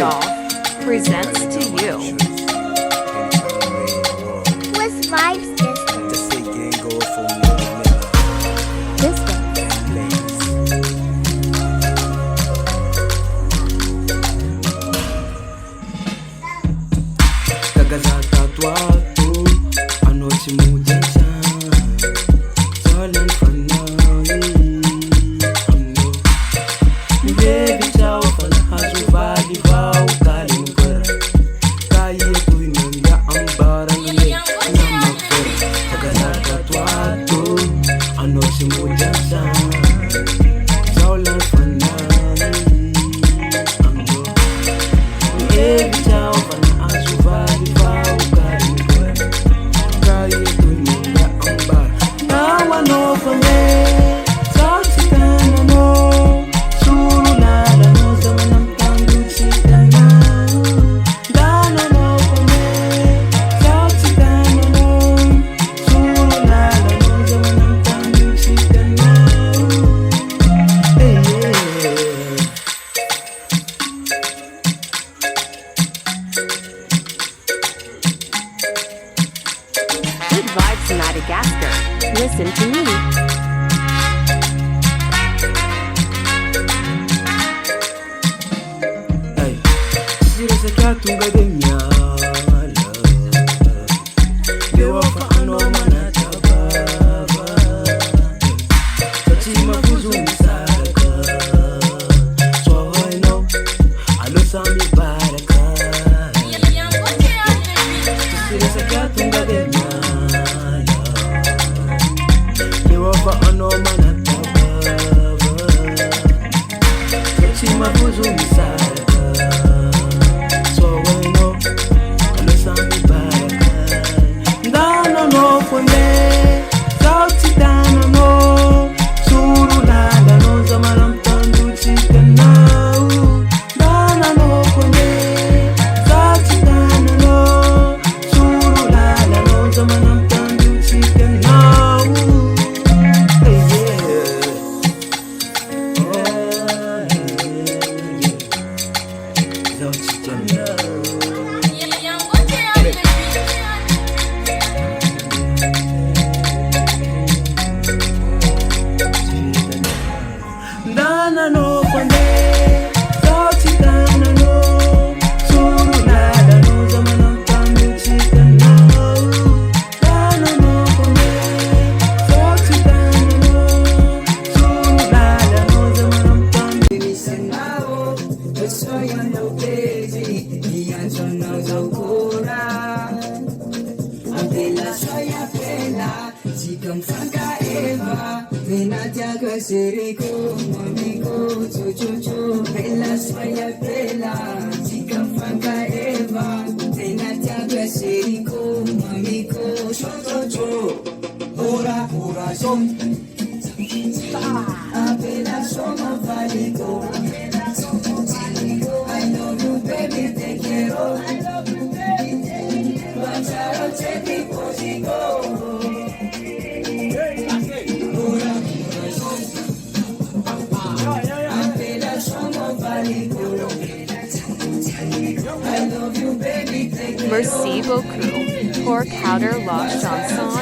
Golf presents to you What's vibes distance? Kagazata twato anao tsy mojaja Zalan fanay aminao Mivevitsao fa nahazo valy vao kaly mokara Ka ia toy nandra ambarane namakara Kagazata twato anao tsy mojaja Zalan fanay aminao Mivevitsao fa nahazo valy vao kaly mokara Ka ia toy nandra ambar Nawanao fa me Sao tsy tananao Suru lalanao Sama ng panggusitan na Dananao fa me Sao tsy tananao Suru lalanao Sama ng panggusitan na Hey, yeah. Good Vibes Madagascar. Listen to me. Ay, sira sa katunga ganyan Dewa pa ano manatababa Sachi mapuzumi saraka So I know Alo sami baraka Sira sa katunga ganyan Dewa pa ano manatababa Sachi mapuzumi saraka So I know Alo sami baraka Dano no kweme Sauti dano no Suru lala no Zamaram tandu chikana Dano no kweme Sauti dano no Suru lala no Zamaram tandu chikana Hey yeah Oh yeah Sauti dano Dana no kwande Sauti dana no Suru lala no Zamanang tandu chikana Dana no kwande Sauti dana no Suru lala no Zamanang tandu Bisanao, gusto yan daw pwede Iyan sunaw daw kurang Ang pela saya pela Jikang pagkaeva Vinatyaga siriko Mamiko chuchuchu Pela saya pela Jikang pagkaeva Vinatyaga siriko Mamiko chuchuchu Ora ora som Apela somo valiko I love you baby te quiero Mancharo chepi posigo Ora ora som Apela somo valiko I love you baby te quiero Merci beaucoup pour Powder La Chanson.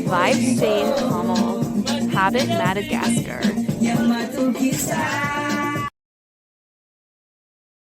Vibes Jane Kamal. Habit Madagascar. Yamato kita